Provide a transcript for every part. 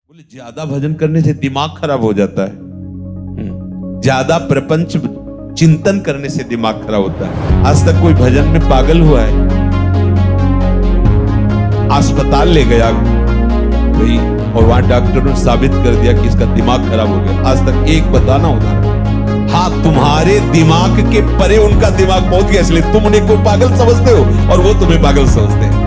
बोले ज्यादा भजन करने से दिमाग खराब हो जाता है। ज्यादा प्रपंच चिंतन करने से दिमाग खराब होता है। आज तक कोई भजन में पागल हुआ है? अस्पताल ले गया भाई और वहां डॉक्टर ने साबित कर दिया कि इसका दिमाग खराब हो गया। आज तक एक बताना उदाहरण। हाँ, तुम्हारे दिमाग के परे उनका दिमाग पहुंच गया, इसलिए तुम उन्हें कोई पागल समझते हो और वो तुम्हें पागल समझते हैं।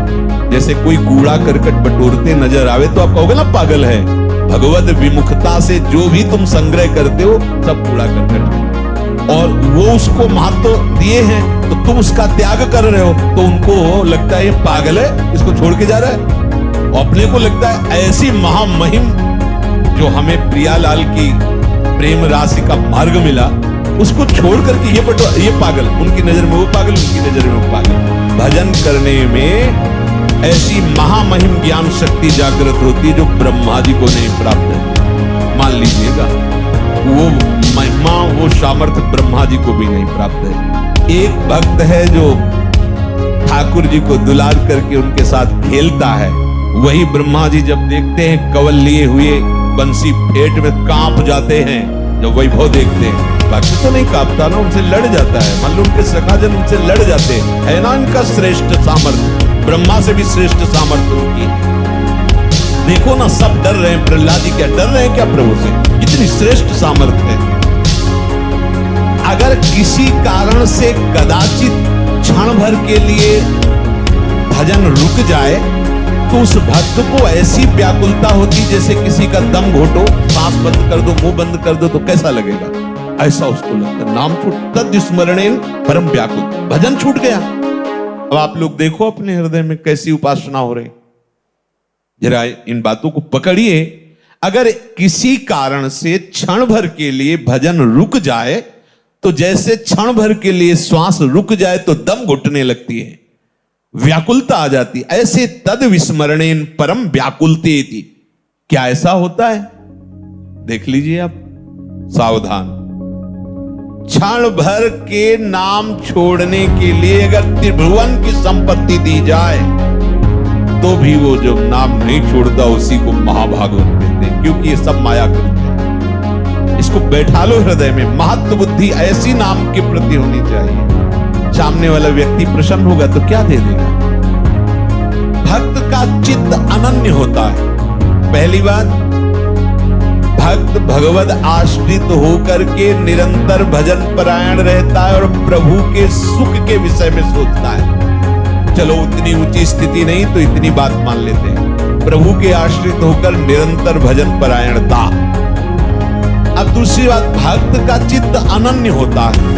जैसे कोई कूड़ा करकट बटोरते नजर आवे तो आप कहोगे ना पागल है। भगवत विमुखता से जो भी तुम संग्रह करते हो सब कूड़ा करकट, और वो उसको महत्व दिए हैं तो तुम उसका त्याग कर रहे हो, तो उनको लगता है ये पागल है, इसको छोड़ के जा रहा है। और अपने को लगता है ऐसी महामहिम जो हमें प्रियालाल की प्रेम राशि का मार्ग मिला, उसको छोड़ करके ये पागल, उनकी नजर में वो पागल, उनकी नजर में वो पागल। भजन करने में ऐसी महामहिम ज्ञान शक्ति जागृत होती है जो ब्रह्मा जी को नहीं प्राप्त है। मान लीजिएगा वो महिमा, वो सामर्थ्य ब्रह्मा जी को भी नहीं प्राप्त है। एक भक्त है जो ठाकुर जी को दुलार करके उनके साथ खेलता है, वही ब्रह्मा जी जब देखते हैं कवल लिए हुए बंसी फेंट में कांप जाते हैं। जब वैभव देखते हैं, बाकी तो नहीं कांपता ना, उनसे लड़ जाता है। मान लो उनके सखाजन उनसे लड़ जाते हैं, है ना इनका श्रेष्ठ सामर्थ्य, ब्रह्मा से भी श्रेष्ठ सामर्थ्य उनकी। देखो ना, सब डर रहे हैं। प्रहलाद जी क्या डर रहे हैं क्या प्रभु से? इतनी श्रेष्ठ सामर्थ्य है। अगर किसी कारण से कदाचित क्षण भर के लिए भजन रुक जाए तो उस भक्त को ऐसी व्याकुलता होती जैसे किसी का दम घोटो, सांस बंद कर दो, मुंह बंद कर दो तो कैसा लगेगा, ऐसा उसको लगता। नाम छूट तद स्मरणेन परम व्याकुल, भजन छूट गया। अब आप लोग देखो अपने हृदय में कैसी उपासना हो रही, जरा इन बातों को पकड़िए। अगर किसी कारण से क्षण भर के लिए भजन रुक जाए तो जैसे क्षण भर के लिए श्वास रुक जाए तो दम घुटने लगती है, व्याकुलता आ जाती, ऐसे तद विस्मरणेन परम व्याकुलतेति। क्या ऐसा होता है? देख लीजिए आप, सावधान। क्षण भर के नाम छोड़ने के लिए अगर त्रिभुवन की संपत्ति दी जाए तो भी वो जो नाम नहीं छोड़ता उसी को महाभागवत कहते हैं, क्योंकि ये सब माया करते हैं। इसको बैठा लो हृदय में। महत्व बुद्धि ऐसी नाम के प्रति होनी चाहिए, सामने वाला व्यक्ति प्रसन्न होगा तो क्या दे देगा। भक्त का चित्त अनन्य होता है। पहली बात, भक्त भगवत आश्रित होकर के निरंतर भजन परायण रहता है और प्रभु के सुख के विषय में सोचता है। चलो उतनी ऊंची स्थिति नहीं तो इतनी बात मान लेते हैं, प्रभु के आश्रित होकर निरंतर भजन परायणता। अब दूसरी बात, भक्त का चित्त अनन्य होता है,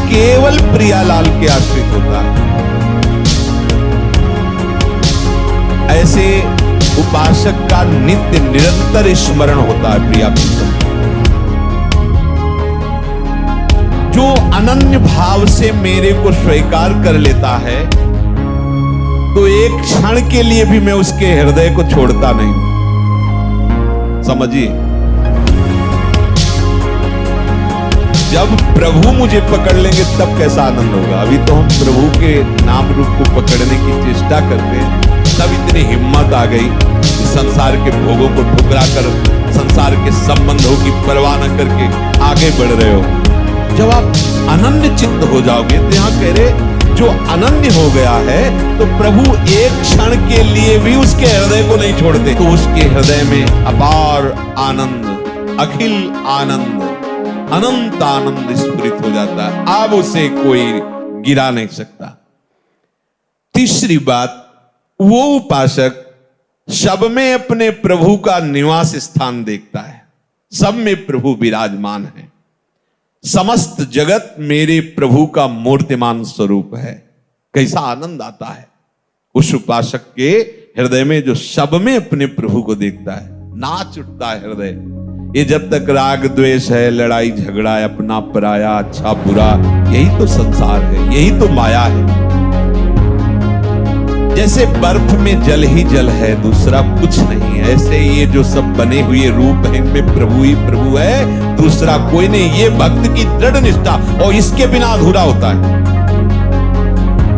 केवल प्रियालाल के आश्रित होता है। ऐसे उपासक का नित्य निरंतर स्मरण होता है प्रिया प्रीतम। जो अनन्य भाव से मेरे को स्वीकार कर लेता है तो एक क्षण के लिए भी मैं उसके हृदय को छोड़ता नहीं। समझिए, जब प्रभु मुझे पकड़ लेंगे तब कैसा आनंद होगा। अभी तो हम प्रभु के नाम रूप को पकड़ने की चेष्टा करते हैं, तब इतनी हिम्मत आ गई कि संसार के भोगों को ठुकरा कर संसार के संबंधों की परवाह न करके आगे बढ़ रहे हो। जब आप अनन्य चित्त हो जाओगे तो यहां कह रहे जो अनन्य हो गया है तो प्रभु एक क्षण के लिए भी उसके हृदय को नहीं छोड़ते, तो उसके हृदय में अपार आनंद, अखिल आनंद, अनंत आनंद स्फुरित हो जाता है। अब उसे कोई गिरा नहीं सकता। तीसरी बात, वो उपासक सब में अपने प्रभु का निवास स्थान देखता है। सब में प्रभु विराजमान है। समस्त जगत मेरे प्रभु का मूर्तिमान स्वरूप है। कैसा आनंद आता है उस उपासक के हृदय में जो सब में अपने प्रभु को देखता है। नाच उठता है हृदय। ये जब तक राग द्वेष है, लड़ाई झगड़ा है, अपना पराया, अच्छा बुरा, यही तो संसार है, यही तो माया है। जैसे बर्फ में जल ही जल है, दूसरा कुछ नहीं है, ऐसे ये जो सब बने हुए रूप है इनमें प्रभु ही प्रभु है, दूसरा कोई नहीं। ये भक्त की दृढ़ निष्ठा, और इसके बिना अधूरा होता है।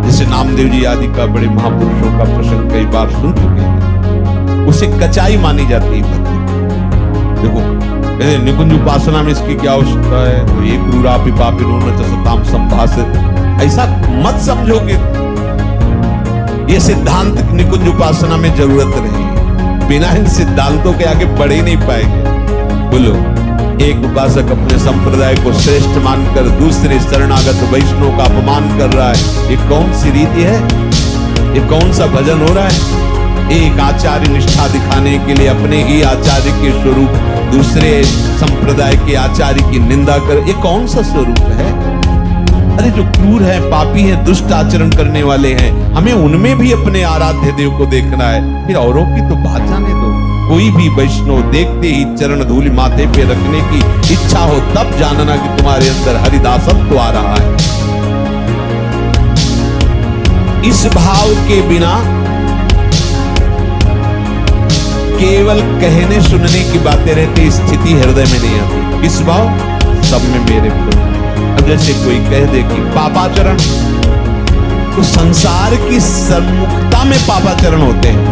जैसे नामदेव जी आदि का, बड़े महापुरुषों का प्रसंग कई बार सुन चुके हैं। उसे कचाई मानी जाती है भक्ति। देखो निकुंज उपासना में इसकी क्या आवश्यकता है, तो ये क्रूरापि पापिनो न च सताम संभाषित, ऐसा मत समझो कि ये सिद्धांत निकुंज उपासना में जरूरत नहीं। बिना इन सिद्धांतों के आगे बढ़ ही नहीं पाएंगे। बोलो, एक उपासक अपने संप्रदाय को श्रेष्ठ मानकर दूसरे शरणागत वैष्णव का अपमान कर रहा है, ये कौन सी रीति है? ये कौन सा भजन हो रहा है? एक आचार्य निष्ठा दिखाने के लिए अपने ही आचार्य के स्वरूप दूसरे संप्रदाय के आचार्य की निंदा कर, ये कौन सा स्वरूप है? अरे जो क्रूर है, पापी है, दुष्ट आचरण करने वाले हैं, हमें उनमें भी अपने आराध्य देव को देखना है, फिर औरों की तो बात जाने दो। कोई भी वैष्णव देखते ही चरण धूलि माथे पे रखने की इच्छा हो तब जानना कि तुम्हारे अंदर हरिदासत्व आ रहा है। इस भाव के बिना केवल कहने सुनने की बातें रहती, स्थिति हृदय में नहीं आती। किस भाव? सब में मेरे प्रभु। अब जैसे कोई कह दे कि पापाचरण, तो संसार की सन्मुखता में पापाचरण होते हैं,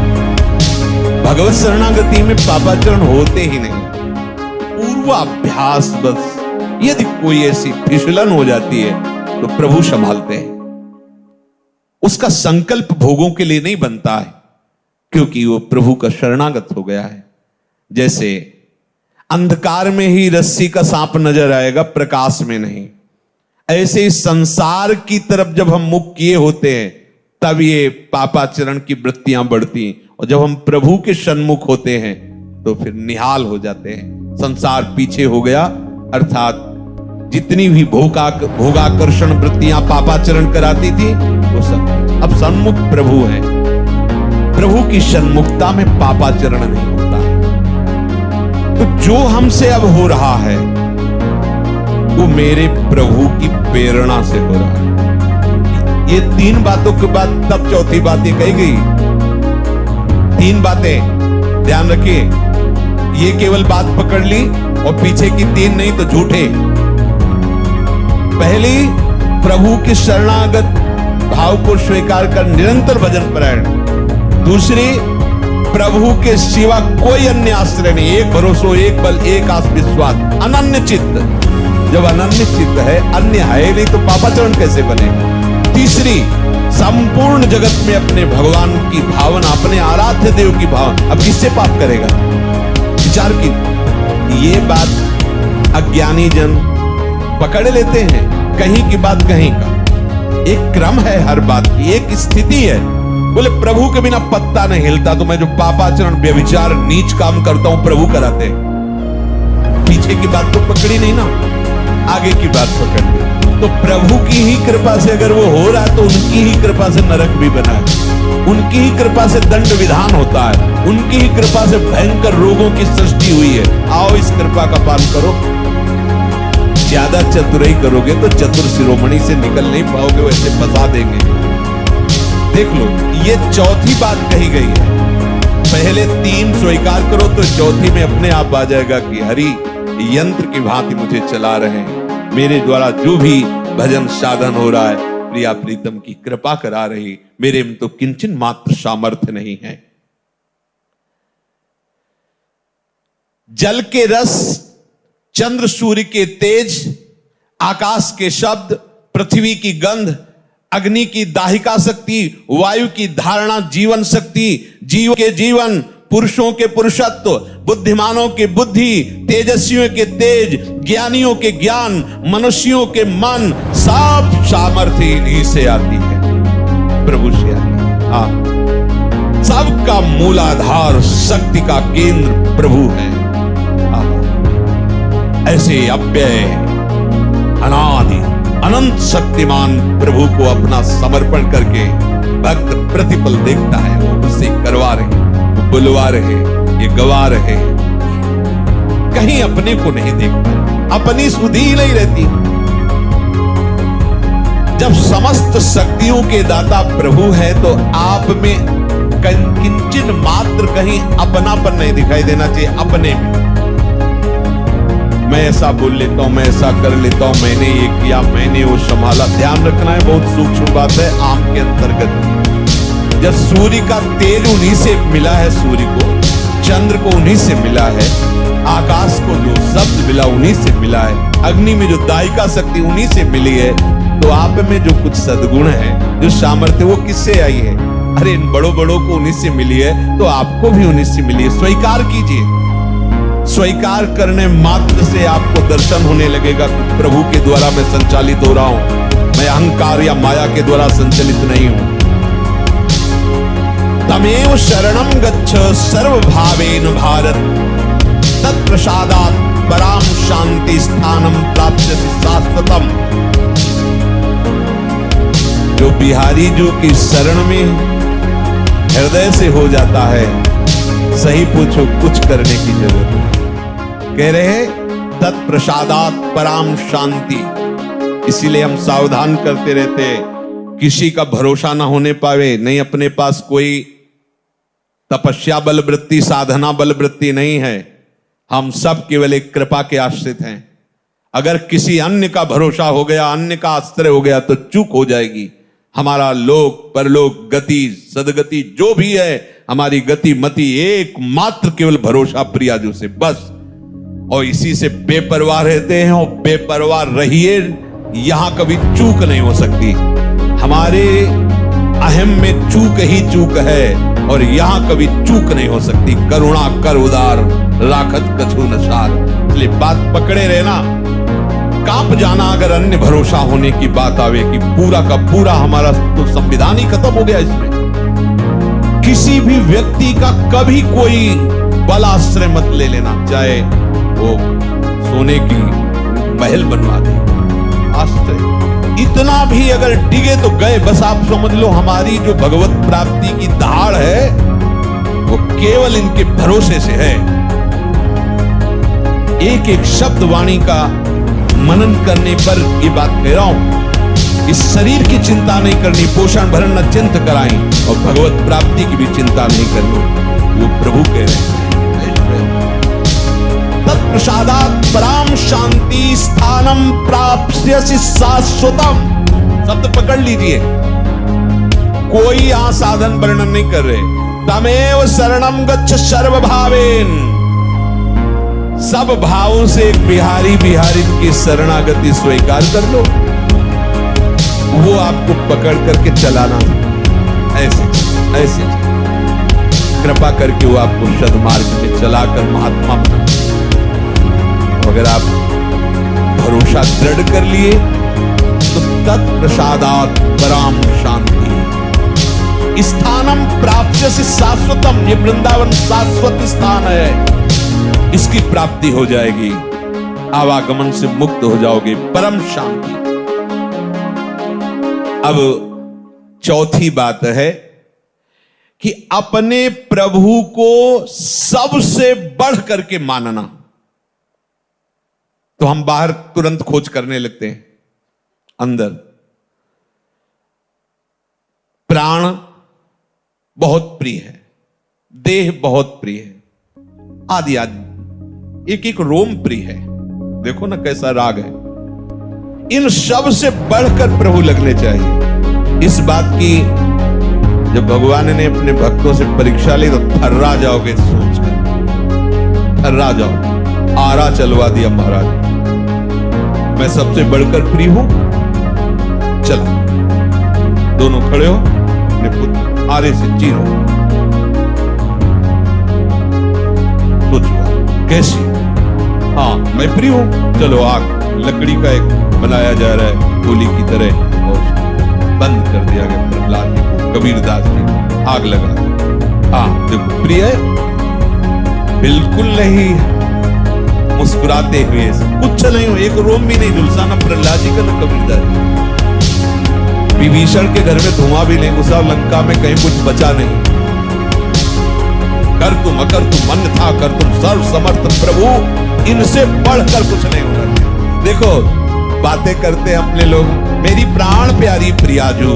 भगवत शरणागति में पापाचरण होते ही नहीं। पूर्वाभ्यास बस, यदि कोई ऐसी फिसलन हो जाती है तो प्रभु संभालते हैं। उसका संकल्प भोगों के लिए नहीं बनता है, क्योंकि वो प्रभु का शरणागत हो गया है। जैसे अंधकार में ही रस्सी का सांप नजर आएगा, प्रकाश में नहीं, ऐसे संसार की तरफ जब हम मुख किए होते हैं तब ये पापाचरण की वृत्तियां बढ़ती, और जब हम प्रभु के सन्मुख होते हैं तो फिर निहाल हो जाते हैं। संसार पीछे हो गया, अर्थात जितनी भी भोगाकर्षण वृत्तियां पापाचरण कराती थी वो सब अब सन्मुख प्रभु है। प्रभु की सन्मुखता में पापाचरण नहीं होता। तो जो हमसे अब हो रहा है वो मेरे प्रभु की प्रेरणा से हो रहा है। ये तीन बातों के बाद तब चौथी बात ये कही गई। तीन बातें ध्यान रखिए, ये केवल बात पकड़ ली और पीछे की तीन नहीं तो झूठे। पहली, प्रभु के शरणागत भाव को स्वीकार कर निरंतर भजन परायण। दूसरी, प्रभु के सिवा कोई अन्य आश्रय नहीं, एक भरोसा, एक बल, एक आस विश्वास, अनन्य चित्त। जब अनन्य चित्त है, अन्य है नहीं तो पापाचरण कैसे बनेगा? तीसरी, संपूर्ण जगत में अपने भगवान की भावना, अपने आराध्य देव की भावना, अब किससे पाप करेगा? विचार की ये बात अज्ञानी जन पकड़ लेते हैं, कहीं की बात कहीं का। एक क्रम है हर बात की, एक स्थिति है। बोले प्रभु के बिना पत्ता नहीं हिलता, तो मैं जो पापाचरण, व्यभिचार, नीच काम करता हूं प्रभु कराते हैं। पीछे की बात तो पकड़ी नहीं ना, आगे की बात पकड़ ली। तो प्रभु की ही कृपा से अगर वो हो रहा है तो उनकी ही कृपा से नरक भी बना है, उनकी ही कृपा से दंड विधान होता है, उनकी ही कृपा से भयंकर रोगों की सृष्टि हुई है। आओ इस कृपा का पालन करो। ज्यादा चतुराई करोगे तो चतुर शिरोमणि से निकल नहीं पाओगे, वैसे फंसा देंगे। देख लो, ये चौथी बात कही गई है। पहले तीन स्वीकार करो तो चौथी में अपने आप आ जाएगा कि हरि यंत्र की भांति मुझे चला रहे हैं, मेरे द्वारा जो भी भजन साधन हो रहा है प्रिया प्रीतम की कृपा करा रही, मेरे में तो किंचन मात्र सामर्थ्य नहीं है। जल के रस, चंद्र सूर्य के तेज, आकाश के शब्द, पृथ्वी की गंध, अग्नि की दाहिका शक्ति, वायु की धारणा जीवन शक्ति, जीव के जीवन, पुरुषों के पुरुषत्व, बुद्धिमानों की बुद्धि, तेजस्वियों के तेज, ज्ञानियों के ज्ञान, मनुष्यों के मन, सब सामर्थ्य इन्हीं से आती है, प्रभु से आती है। सबका मूलाधार, शक्ति का केंद्र प्रभु है। ऐसे अव्यय, अनादि, अनंत शक्तिमान प्रभु को अपना समर्पण करके भक्त प्रतिपल देखता है, वो उससे करवा रहे, वो बुलवा रहे, ये गवा रहे, कहीं अपने को नहीं देखता, अपनी सुधि नहीं रहती। जब समस्त शक्तियों के दाता प्रभु है तो आप में किंचन मात्र कहीं अपनापन नहीं दिखाई देना चाहिए। अपने में मैं ऐसा बोल लेता हूं, मैं ऐसा कर लेता हूं, मैंने ये किया, मैंने वो संभाला, ध्यान रखना है, बहुत सूक्ष्म बात है। आम के अंतर्गत जब सूर्य का तेज उन्हीं से मिला है, सूर्य को चंद्र को उन्हीं से मिला है, आकाश को जो शब्द मिला उन्हीं से मिला है, अग्नि में जो दायिका शक्ति उन्हीं से मिली है। तो आप में जो कुछ सद्गुण है, जो सामर्थ्य, वो किससे आई है? अरे इन बड़ों बड़ों को उन्हीं से मिली है, तो आपको भी उन्हीं से मिली है। स्वीकार कीजिए। स्वीकार करने मात्र से आपको दर्शन होने लगेगा कि प्रभु के द्वारा मैं संचालित हो रहा हूं, मैं अहंकार या माया के द्वारा संचालित नहीं हूं। तमेव शरणं गच्छ सर्वभावेन भारत, तत्प्रसादात् परां शांति स्थानं प्राप्स्यसि शाश्वतम्। जो बिहारी जो की शरण में हृदय से हो जाता है, सही पूछो कुछ करने की जरूरत नहीं। कह रहे तत्प्रसादात् परां शांति। इसीलिए हम सावधान करते रहते, किसी का भरोसा ना होने पावे। नहीं, अपने पास कोई तपस्या बल वृत्ति, साधना बल वृत्ति नहीं है। हम सब केवल एक कृपा के आश्रित हैं। अगर किसी अन्य का भरोसा हो गया, अन्य का आश्रय हो गया, तो चूक हो जाएगी। हमारा लोक परलोक गति सदगति जो भी है, हमारी गति मति एकमात्र केवल भरोसा प्रियाजू से, बस। और इसी से बेपरवाह रहते हैं, और बेपरवाह रहिए। यहां कभी चूक नहीं हो सकती। हमारे अहम में चूक ही चूक है, और यहां कभी चूक नहीं हो सकती। करुणा कर उदार, राखत कछु न सार। इसलिए बात पकड़े रहना। कांप जाना अगर अन्य भरोसा होने की बात आवे कि पूरा का पूरा हमारा तो संविधान ही खत्म हो गया। इसमें किसी भी व्यक्ति का कभी कोई बल आश्रय मत ले लेना, चाहे वो सोने की महल बनवा दे, आश्रय इतना भी अगर डिगे तो गए। बस आप समझ लो, हमारी जो भगवत प्राप्ति की दहाड़ है, वो केवल इनके भरोसे से है। एक एक शब्द वाणी का मनन करने पर ये बात कह रहा हूं। इस शरीर की चिंता नहीं करनी, पोषण भरण न चिंत कराई, और भगवत प्राप्ति की भी चिंता नहीं करनी। वो प्रभु कह रहे हैं, तत्प्रसादात् परां शांति स्थानं प्राप्स्यसि शाश्वतम्। शब्द पकड़ लीजिए। कोई यहां साधन वर्णन नहीं कर रहे। तमेव शरणं गच्छ सर्वभावेन। सब भावों से एक बिहारी की शरणागति स्वीकार कर लो। वो आपको पकड़ करके चलाना, ऐसे ऐसे कृपा करके वो आपको सद्मार्ग में चलाकर महात्मा बना। अगर आप भरोसा दृढ़ कर लिए तो तत्प्रसादात् परां शांति स्थानम प्राप्स्यसि शाश्वतम्। ये वृंदावन शाश्वत स्थान है, इसकी प्राप्ति हो जाएगी। आवागमन से मुक्त हो जाओगे, परम शांति। अब चौथी बात है कि अपने प्रभु को सबसे बढ़ करके मानना। तो हम बाहर तुरंत खोज करने लगते हैं, अंदर प्राण बहुत प्रिय है, देह बहुत प्रिय है, आदि आदि एक एक रोम प्रिय है। देखो ना कैसा राग है। इन सब से बढ़कर प्रभु लगने चाहिए। इस बात की जब भगवान ने अपने भक्तों से परीक्षा ली तो थर्रा जाओगे सोचकर, थर्रा जाओ। आरा चलवा दिया महाराज, मैं सबसे बढ़कर प्रिय हूं। चलो दोनों खड़े हो, अपने पुत्र आरे से चीरो। सोचो कैसी? हाँ मैं प्रिय हूं। चलो आग लकड़ी का एक बनाया जा रहा है गोली की तरह, और बंद कर दिया गया प्रहलाद जी को, कबीरदास जी आग लगा। हाँ देखो प्रिय है, बिल्कुल नहीं। मुस्कुराते हुए कुछ नहीं हो, एक रोम भी नहीं झुलसा, ना प्रहलाद जी का ना कबीरदास जी। विभीषण के घर में धुआं भी नहीं घुसा, लंका में कहीं कुछ बचा नहीं। कर तुम अकर तुम मन था, कर तुम सर्व समर्थ प्रभु, इनसे बढ़कर कुछ नहीं होना। देखो बातें करते हैं अपने लोग, मेरी प्राण प्यारी प्रियाजू,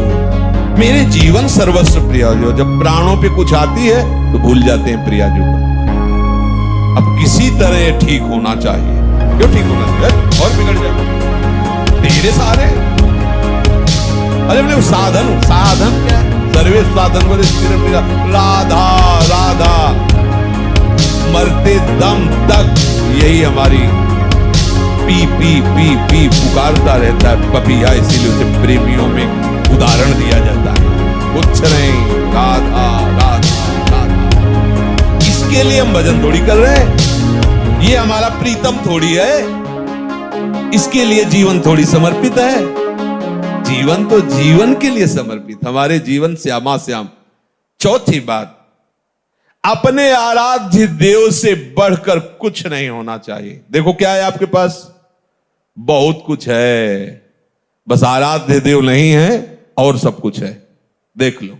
मेरे जीवन सर्वस्व प्रियाजू। जब प्राणों पे कुछ आती है तो भूल जाते हैं प्रियाजू को। अब किसी तरह ठीक होना चाहिए। क्यों ठीक होना चाहिए? और बिगड़ जाए तेरे सारे। अरे बोले साधन, साधन क्या है? सर्वे साधन बोले राधा राधा। मरते दम तक यही हमारी पी पी पी पी पुकारता रहता है पपिया, इसीलिए उसे प्रेमियों में उदाहरण दिया जाता है। कुछ नहीं, राधा राधा राधा। इसके लिए हम भजन थोड़ी कर रहे हैं, ये हमारा प्रीतम थोड़ी है, इसके लिए जीवन थोड़ी समर्पित है। जीवन तो जीवन के लिए समर्पित, हमारे जीवन श्यामा श्याम। चौथी बात, अपने आराध्य देव से बढ़कर कुछ नहीं होना चाहिए। देखो क्या है आपके पास, बहुत कुछ है, बस आराध्य देव नहीं है और सब कुछ है। देख लो,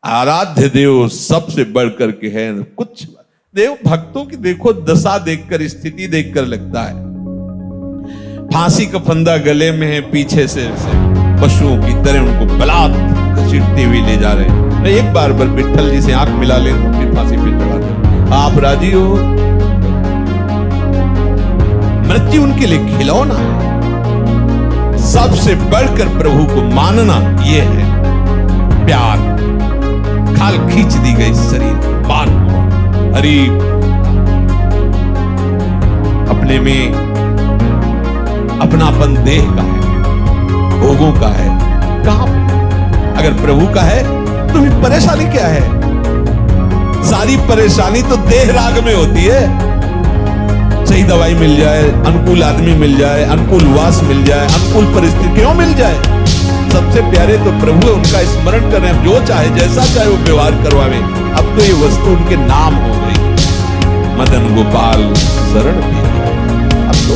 आराध्य देव सबसे बढ़कर के है। कुछ देव भक्तों की देखो दशा देखकर, स्थिति देखकर लगता है फांसी का फंदा गले में है, पीछे से पशुओं की तरह उनको बलात् घसीटते हुए ले जा रहे हैं। एक बार विट्ठल जी से आंख मिला ले तो फिर फांसी पे चढ़ा दे। आप राजी हो? मृत्यु उनके लिए खिलौना है। सबसे बढ़कर प्रभु को मानना यह है प्यार। खाल खींच दी गई शरीर मान हरि अपने में अपनापन देह का है, भोगों का है। कहां अगर प्रभु का है तो फिर परेशानी क्या है? सारी परेशानी तो देह राग में होती है। सही दवाई मिल जाए, अनुकूल आदमी मिल जाए, अनुकूल वास मिल जाए, अनुकूल परिस्थितियों मिल जाए, सबसे प्यारे तो प्रभु है, उनका स्मरण करें। अब जो चाहे जैसा चाहे वो व्यवहार करवावे। अब तो ये वस्तु उनके नाम हो गई, मदन गोपाल शरण भी। अब तो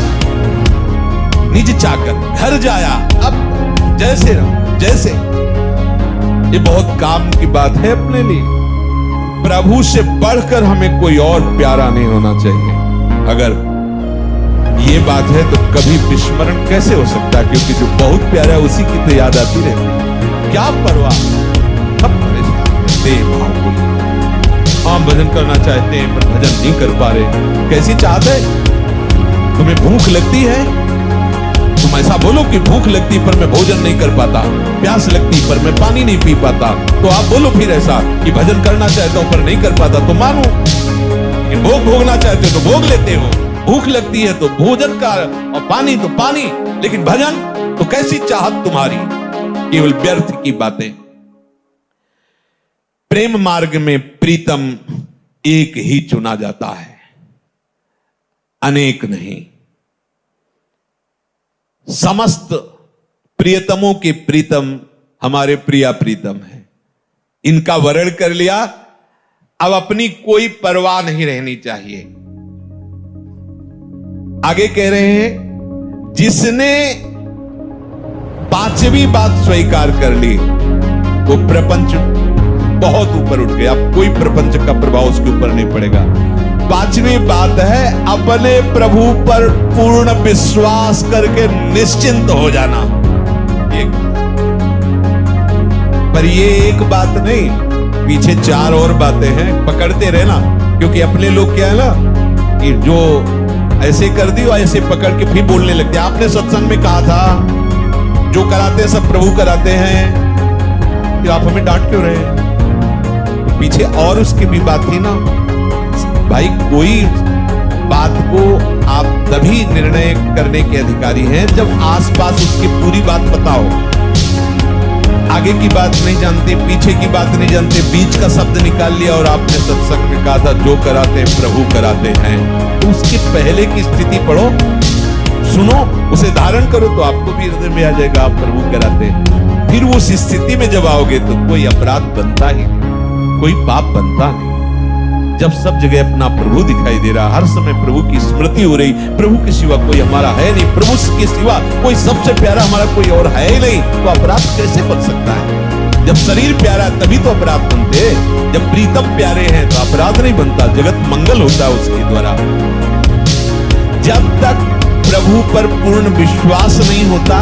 निज चाकर घर जाया, अब जैसे रहो जैसे। ये बहुत काम की बात है अपने लिए। प्रभु से बढ़कर हमें कोई और प्यारा नहीं होना चाहिए। अगर ये बात है तो कभी विस्मरण कैसे हो सकता है? क्योंकि जो बहुत प्यारा है उसी की तो याद आती रहती। क्या परवाह, सब परेशान रहते भाव को। हम भजन करना चाहते हैं पर भजन नहीं कर पा रहे। कैसी चाहत है? तुम्हें भूख लगती है, तुम ऐसा बोलो कि भूख लगती पर मैं भोजन नहीं कर पाता, प्यास लगती पर मैं पानी नहीं पी पाता। तो आप बोलो फिर ऐसा कि भजन करना चाहता हूं पर नहीं कर पाता, तो मानो कि भोग भोगना चाहते हो तो भोग लेते हो। भूख लगती है तो भोजन का, और पानी तो पानी, लेकिन भजन तो कैसी चाहत तुम्हारी? केवल व्यर्थ की बातें। प्रेम मार्ग में प्रीतम एक ही चुना जाता है, अनेक नहीं। समस्त प्रियतमों के प्रीतम हमारे प्रिया प्रीतम है। इनका वर्ण कर लिया, अब अपनी कोई परवाह नहीं रहनी चाहिए। आगे कह रहे हैं, जिसने पांचवी बात स्वीकार कर ली वो प्रपंच बहुत ऊपर उठ गया। अब कोई प्रपंच का प्रभाव उसके ऊपर नहीं पड़ेगा। पांचवी बात है अपने प्रभु पर पूर्ण विश्वास करके निश्चिंत हो जाना। पर ये एक बात नहीं, पीछे चार और बातें हैं, पकड़ते रहना। क्योंकि अपने लोग क्या है ना कि जो ऐसे कर दी और ऐसे पकड़ के फिर बोलने लगते। आपने सत्संग में कहा था जो कराते हैं सब प्रभु कराते हैं, कि आप हमें डांट क्यों रहे? पीछे और उसकी भी बात थी ना भाई। कोई बात को आप तभी निर्णय करने के अधिकारी हैं जब आसपास उसकी पूरी बात पता हो। आगे की बात नहीं जानते, पीछे की बात नहीं जानते, बीच का शब्द निकाल लिया और आपने सत्संग में कहा था जो कराते हैं प्रभु कराते हैं। तो उसके पहले की स्थिति पढ़ो, सुनो, उसे धारण करो तो आपको भी हृदय में आ जाएगा आप प्रभु कराते हैं। फिर उस स्थिति में जब आओगे तो कोई अपराध बनता ही नहीं, कोई पाप बनता नहीं। जब सब जगह अपना प्रभु दिखाई दे रहा, हर समय प्रभु की स्मृति हो रही, प्रभु के सिवा कोई हमारा है नहीं, प्रभु के सिवा कोई सबसे प्यारा हमारा कोई और है ही नहीं, तो अपराध कैसे बन सकता है? जब शरीर प्यारा तभी तो अपराध बनते। जब प्रीतम प्यारे हैं तो अपराध नहीं बनता, जगत मंगल होता है उसके द्वारा। जब तक प्रभु पर पूर्ण विश्वास नहीं होता,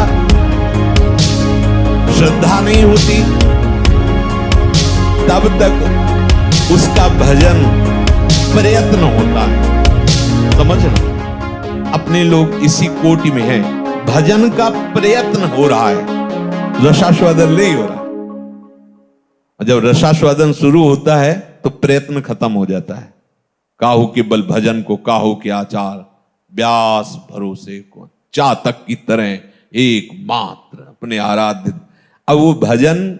श्रद्धा नहीं होती, तब तक उसका भजन प्रयत्न होता है। समझना, अपने लोग इसी कोटि में हैं, भजन का प्रयत्न हो रहा है, रसास्वादन नहीं हो रहा। जब रसास्वादन शुरू होता है तो प्रयत्न खत्म हो जाता है। काहू के बल भजन को काहू के आचार, व्यास भरोसे को चातक की तरह एकमात्र अपने आराध्य। अब वो भजन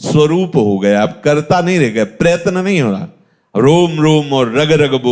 स्वरूप हो गया, अब करता नहीं रह गया, प्रयत्न नहीं हो रहा, रोम रोम और रग रग